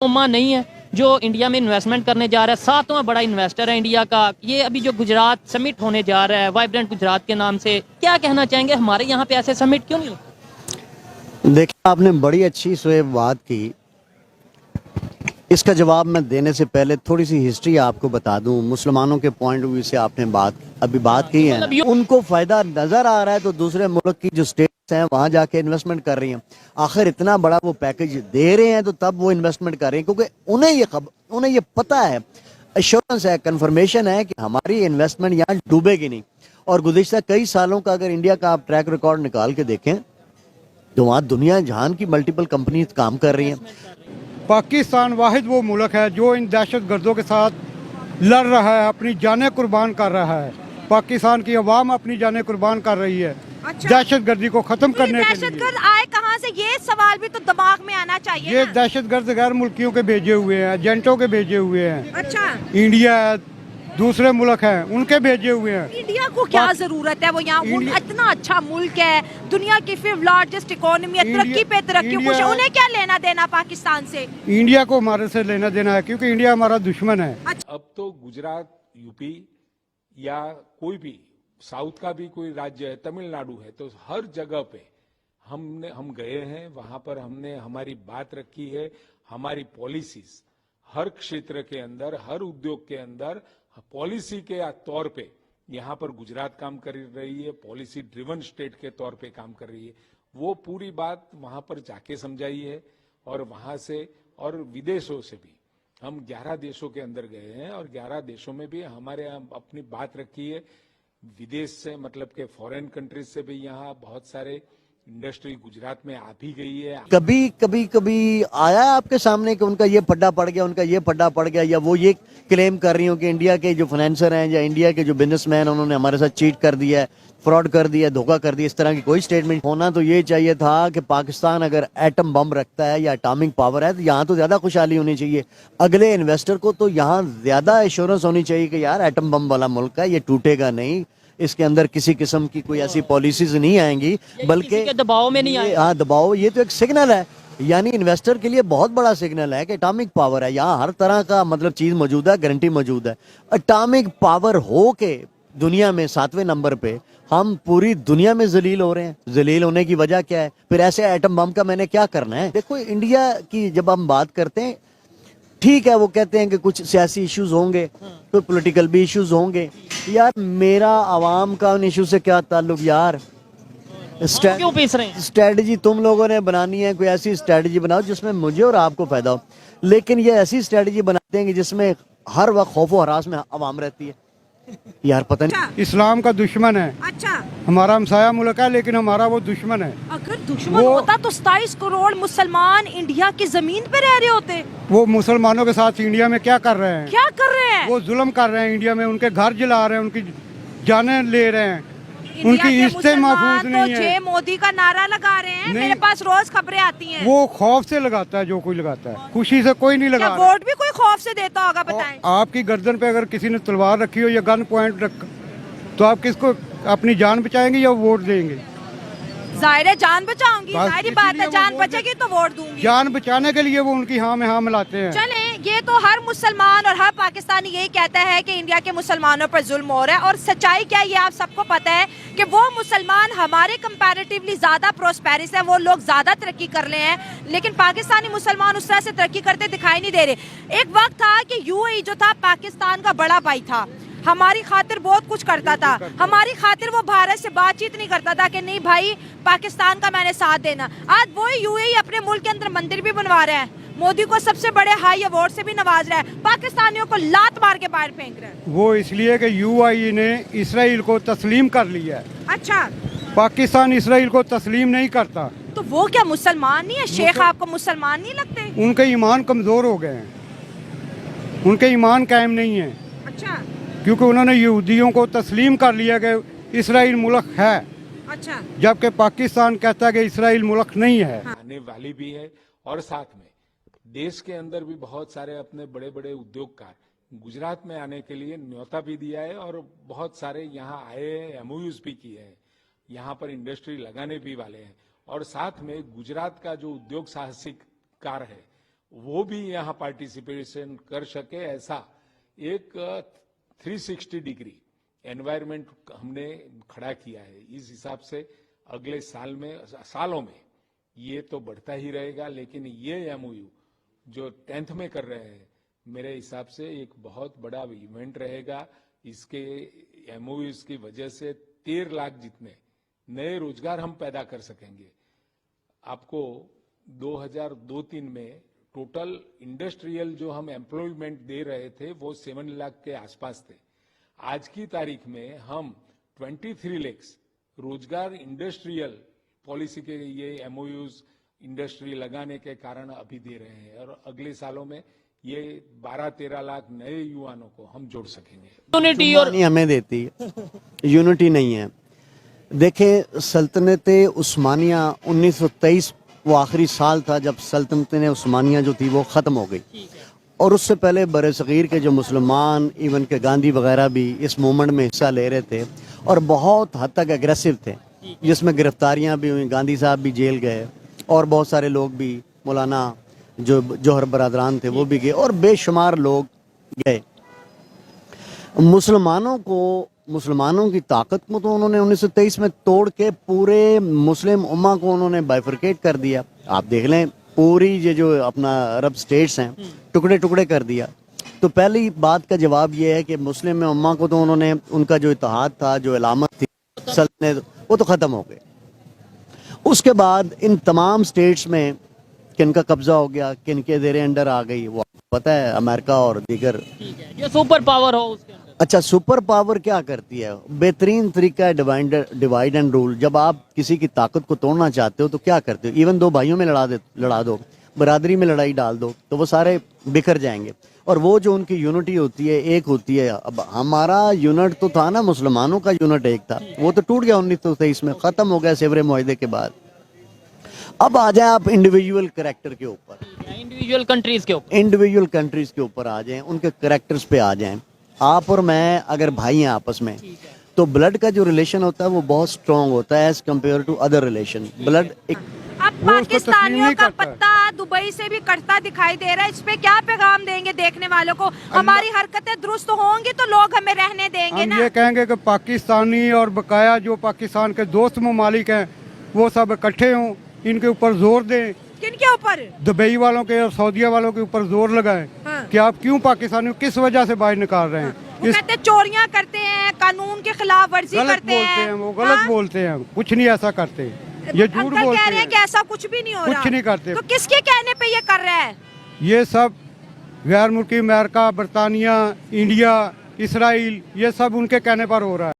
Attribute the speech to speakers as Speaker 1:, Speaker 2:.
Speaker 1: उम्मा नहीं है जो इंडिया में इन्वेस्टमेंट करने जा रहा है। सातवां बड़ा इन्वेस्टर है इंडिया का। ये अभी जो गुजरात समिट होने जा रहा है वाइब्रेंट गुजरात के नाम से, क्या कहना चाहेंगे? हमारे यहाँ पे ऐसे समिट क्यों नहीं होते?
Speaker 2: देखिए, आपने बड़ी अच्छी शोएब बात की। इसका जवाब मैं देने से पहले थोड़ी सी हिस्ट्री आपको बता दूं। मुसलमानों के पॉइंट ऑफ व्यू से आपने अभी बात की है ना, उनको फायदा नजर आ रहा है तो दूसरे मुल्क की जो स्टेट्स हैं वहां जाके इन्वेस्टमेंट कर रही हैं। आखिर इतना बड़ा वो पैकेज दे रहे हैं तो तब वो इन्वेस्टमेंट कर रहे हैं, क्योंकि उन्हें ये पता है, एश्योरेंस है, कंफर्मेशन है कि हमारी इन्वेस्टमेंट यहाँ डूबेगी नहीं। और गुज़िश्ता कई सालों का अगर इंडिया का आप ट्रैक रिकॉर्ड निकाल के देखें तो वहाँ दुनिया जहान की मल्टीपल कंपनीज काम कर रही हैं।
Speaker 3: पाकिस्तान वाहिद वो मुल्क है जो इन दहशत गर्दों के साथ लड़ रहा है, अपनी जानें कुर्बान कर रहा है। पाकिस्तान की अवाम अपनी जानें कुर्बान कर रही है दहशत गर्दी को खत्म करने के लिए।
Speaker 4: दहशतगर्द आए कहाँ से, ये सवाल भी तो दिमाग में आना चाहिए।
Speaker 3: ये दहशतगर्द गैर मुल्कियों के भेजे हुए हैं, एजेंटों के भेजे हुए हैं।
Speaker 4: अच्छा,
Speaker 3: इंडिया दूसरे मुल्क हैं उनके भेजे हुए हैं।
Speaker 4: इंडिया को क्या जरूरत है? वो यहाँ इतना अच्छा मुल्क है, दुनिया की 5th लार्जेस्ट इकोनॉमी है, तरक्की पे तरक्की, कुछ उन्हें क्या लेना देना पाकिस्तान से?
Speaker 3: इंडिया को हमारे से लेना देना है क्योंकि इंडिया हमारा दुश्मन है।
Speaker 5: अब तो गुजरात, यूपी या कोई भी साउथ का भी कोई राज्य है, तमिलनाडु है, तो हर जगह पे हम गए हैं। वहां पर हमने हमारी बात रखी है। हमारी पॉलिसीज हर क्षेत्र के अंदर, हर उद्योग के अंदर पॉलिसी के तौर पे यहाँ पर गुजरात काम कर रही है, पॉलिसी ड्रिवन स्टेट के तौर पे काम कर रही है। वो पूरी बात वहां पर जाके समझाई है। और वहां से और विदेशों से भी हम 11 देशों के अंदर गए हैं और 11 देशों में भी हमारे यहाँ अपनी बात रखी है। विदेश से मतलब के फॉरेन कंट्रीज से भी यहाँ बहुत सारे इंडस्ट्री गुजरात में आ भी गई है।
Speaker 2: कभी आया आपके सामने कि उनका ये पड्डा पड़ गया, उनका ये पड्डा पड़ गया, या वो ये क्लेम कर रही हो कि इंडिया के जो फाइनेंसर हैं या इंडिया के जो बिजनेसमैन उन्होंने हमारे साथ चीट कर दिया है, फ्रॉड कर दिया, धोखा कर दिया? इस तरह की कोई स्टेटमेंट होना तो ये चाहिए था कि पाकिस्तान अगर एटम बम रखता है या एटॉमिक पावर है तो यहाँ तो ज्यादा खुशहाली होनी चाहिए। अगले इन्वेस्टर को तो यहाँ ज्यादा एश्योरेंस होनी चाहिए कि यार एटम बम वाला मुल्क है, ये टूटेगा नहीं, इसके अंदर किसी किस्म की कोई ऐसी पॉलिसीज नहीं आएंगी, बल्कि
Speaker 1: दबाव में नहीं आए।
Speaker 2: हाँ, दबाव, ये तो एक सिग्नल है, यानी इन्वेस्टर के लिए बहुत बड़ा सिग्नल है कि एटॉमिक पावर है, यहाँ हर तरह का मतलब चीज मौजूद है, गारंटी मौजूद है। एटॉमिक पावर हो के दुनिया में 7वें नंबर पे हम पूरी दुनिया में जलील हो रहे हैं। जलील होने की वजह क्या है? फिर ऐसे एटम बम का मैंने क्या करना है? देखो, इंडिया की जब हम बात करते हैं, ठीक है, वो कहते हैं कि कुछ सियासी इश्यूज होंगे, तो पॉलिटिकल भी इश्यूज होंगे। यार मेरा आवाम का उन इशू से क्या ताल्लुक यार?
Speaker 1: क्यों पीस रहे हैं?
Speaker 2: स्ट्रेटजी तुम लोगों ने बनानी है, कोई ऐसी स्ट्रेटजी बनाओ जिसमें मुझे और आपको फायदा हो। लेकिन ये ऐसी स्ट्रेटजी बनाते हैं कि जिसमें हर वक्त खौफ और हरास में आवाम रहती है। यार पता नहीं,
Speaker 3: इस्लाम का दुश्मन है।
Speaker 4: अच्छा,
Speaker 3: हमारा हमसाया मुल्क है लेकिन हमारा वो दुश्मन है।
Speaker 4: अगर दुश्मन होता तो 27 करोड़ मुसलमान इंडिया की जमीन पे रह रहे होते।
Speaker 3: वो मुसलमानों के साथ इंडिया में क्या कर रहे हैं?
Speaker 4: क्या कर रहे हैं?
Speaker 3: वो जुल्म कर रहे हैं इंडिया में, उनके घर जला रहे हैं, उनकी जानें ले रहे हैं, उनकी इज्जतें महफूज नहीं है।
Speaker 4: जय मोदी का नारा लगा रहे हैं, मेरे पास रोज खबरें आती हैं।
Speaker 3: वो खौफ से लगाता है, जो कोई लगाता है, खुशी से कोई नहीं लगा।
Speaker 4: वोट भी कोई खौफ से देता होगा, बताएं।
Speaker 3: आपकी गर्दन पे अगर किसी ने तलवार रखी हो या गन पॉइंट रख, तो आप किसको अपनी जान बचाएंगे या वोट देंगे?
Speaker 4: जाहिर है जान बचाऊंगी, जाहिर बात है, जान बचेगी तो वोट दूंगी।
Speaker 3: जान बचाने के लिए वो उनकी हाँ में हाँ मिलाते हैं।
Speaker 4: चले, ये तो हर मुसलमान और हर पाकिस्तानी यही कहता है कि इंडिया के मुसलमानों पर जुल्म हो रहा है। और सच्चाई क्या है ये आप सबको पता है कि वो मुसलमान हमारे कंपैरेटिवली ज्यादा प्रोस्पेरिस है, वो लोग ज्यादा तरक्की कर रहे हैं, लेकिन पाकिस्तानी मुसलमान उस तरह से तरक्की करते दिखाई नहीं दे रहे। एक वक्त था कि यूएई जो था पाकिस्तान का बड़ा भाई था, हमारी खातिर बहुत कुछ करता था, हमारी खातिर वो भारत से बातचीत नहीं करता था कि नहीं भाई पाकिस्तान का मैंने साथ देना। आज वो यूएई अपने मुल्क के अंदर मंदिर भी बनवा रहा है, मोदी को सबसे बड़े हाई अवार्ड से भी नवाज रहा है, पाकिस्तानियों को लात मार के बाहर फेंक रहा है।
Speaker 3: वो इसलिए कि यूएई ने इसराइल को तस्लीम कर लिया है।
Speaker 4: अच्छा,
Speaker 3: पाकिस्तान इसराइल को तस्लीम नहीं करता।
Speaker 4: तो वो क्या मुसलमान नहीं है? शेख आपको मुसलमान नहीं लगते?
Speaker 3: उनके ईमान कमजोर हो गए हैं, उनके ईमान कायम नहीं है।
Speaker 4: अच्छा,
Speaker 3: क्योंकि उन्होंने यहूदियों को तस्लीम कर लिया कि इसराइल मुल्क है।
Speaker 4: अच्छा,
Speaker 3: जबकि पाकिस्तान कहता है कि इसराइल मुल्क नहीं है।
Speaker 5: आने वाली भी है। और साथ में देश के अंदर भी बहुत सारे अपने बड़े बड़े उद्योगकार गुजरात में आने के लिए न्योता भी दिया है और बहुत सारे यहाँ आए हैं, एमओयूज भी किए हैं, यहाँ पर इंडस्ट्री लगाने भी वाले हैं। और साथ में गुजरात का जो उद्योग साहसिक कार है वो भी यहाँ पार्टिसिपेशन कर सके, ऐसा एक 360 डिग्री एनवायरनमेंट हमने खड़ा किया है। इस हिसाब से अगले सालों में ये तो बढ़ता ही रहेगा, लेकिन ये एमओयू जो 10th में कर रहे हैं, मेरे हिसाब से एक बहुत बड़ा इवेंट रहेगा। इसके एमओयूज की वजह से 13 लाख जितने नए रोजगार हम पैदा कर सकेंगे। आपको 2002-03 में टोटल इंडस्ट्रियल जो हम एम्प्लॉयमेंट दे रहे थे वो 7 लाख के आसपास थे। आज की तारीख में हम 23 लाख रोजगार इंडस्ट्रियल पॉलिसी के ये एमओयूज इंडस्ट्री लगाने के कारण अभी दे रहे हैं, और अगले सालों में ये 12-13 लाख नए युवाओं को हम जोड़ सकेंगे।
Speaker 1: यूनिटी और
Speaker 2: नहीं हमें देती है, यूनिटी नहीं है। देखें, सल्तनत उस्मानिया 1923 वो आखिरी साल था जब सल्तनत उस्मानिया जो थी वो ख़त्म हो गई, और उससे पहले बरसगीर के जो मुसलमान, इवन के गांधी वगैरह भी इस मूवमेंट में हिस्सा ले रहे थे और बहुत हद तक एग्रेसिव थे, जिसमें गिरफ्तारियां भी हुई, गांधी साहब भी जेल गए और बहुत सारे लोग भी, मौलाना जो जौहर बरादरान थे वो भी गए और बेशुमार लोग गए। मुसलमानों की ताकत को तो उन्होंने 1923 में तोड़ के पूरे मुस्लिम उम्मा को उन्होंने बाइफरकेट कर दिया। आप देख लें, पूरी ये जो अपना अरब स्टेट्स हैं टुकड़े टुकड़े कर दिया। तो पहली बात का जवाब ये है कि मुस्लिम उम्मा को तो उन्होंने, उनका जो इत्तेहाद था, जो इलामत थी सल्तनत, वो तो ख़त्म हो गए। उसके बाद इन तमाम स्टेट्स में किनका कब्जा हो गया, किनके जेर अंडर आ गई, वो पता है, अमेरिका और दीगर।
Speaker 1: जो सुपर पावर हो उसके अंदर।
Speaker 2: अच्छा, सुपर पावर क्या करती है? बेहतरीन तरीका है डिवाइड एंड रूल। जब आप किसी की ताकत को तोड़ना चाहते हो तो क्या करते हो? इवन दो भाइयों में लड़ा दो, बरादरी में लड़ाई डाल दो, तो वो सारे बिखर जाएंगे। और वो जो उनकी यूनिटी होती है, एक होती है। अब हमारा यूनिट तो था ना, मुसलमानों का यूनिट एक था, वो तो टूट गया 1923 में, ख़त्म हो गया सेवरे मुआहदे के बाद। अब आ जाए आप इंडिविजुअल कैरेक्टर के ऊपर,
Speaker 1: इंडिविजुअल कंट्रीज के ऊपर आ जाएं, उनके कैरेक्टर्स पे आ जाएं। आप और मैं अगर भाई हैं आपस में, तो ब्लड का जो रिलेशन होता है वो बहुत स्ट्रांग होता है as compare to other relation. Blood एक
Speaker 4: अब पाकिस्तानियों का पत्ता दुबई से भी कटता दिखाई दे रहा है। इस पे क्या पैगाम देंगे देखने वालों को? हमारी हरकतें दुरुस्त होंगी तो लोग हमें रहने देंगे
Speaker 3: हम
Speaker 4: ना?
Speaker 3: ये कहेंगे कि पाकिस्तानी और बकाया जो पाकिस्तान के दोस्त ममालिक हैं वो सब इकट्ठे हों, इनके ऊपर जोर दें।
Speaker 4: किनके ऊपर?
Speaker 3: दुबई वालों के और सऊदीया वालों के ऊपर जोर लगाएं।
Speaker 4: हाँ।
Speaker 3: कि आप क्यों पाकिस्तानियों किस वजह से बाहर निकाल रहे हैं?
Speaker 4: वो कहते हैं चोरियां करते हैं, कानून के खिलाफ वर्जी
Speaker 3: गलत
Speaker 4: करते
Speaker 3: बोलते हैं, वो गलत
Speaker 4: हाँ?
Speaker 3: बोलते हैं, कुछ नहीं ऐसा करते, ये झूठ
Speaker 4: अंकल
Speaker 3: बोलते
Speaker 4: कह रहे हैं कि ऐसा कुछ भी नहीं हो रहा।
Speaker 3: कुछ नहीं करते।
Speaker 4: तो किसके कहने पे ये कर रहा है?
Speaker 3: ये सब गैर मुल्की अमेरिका, बरतानिया, इंडिया, इसराइल, ये सब उनके कहने पर हो रहा है।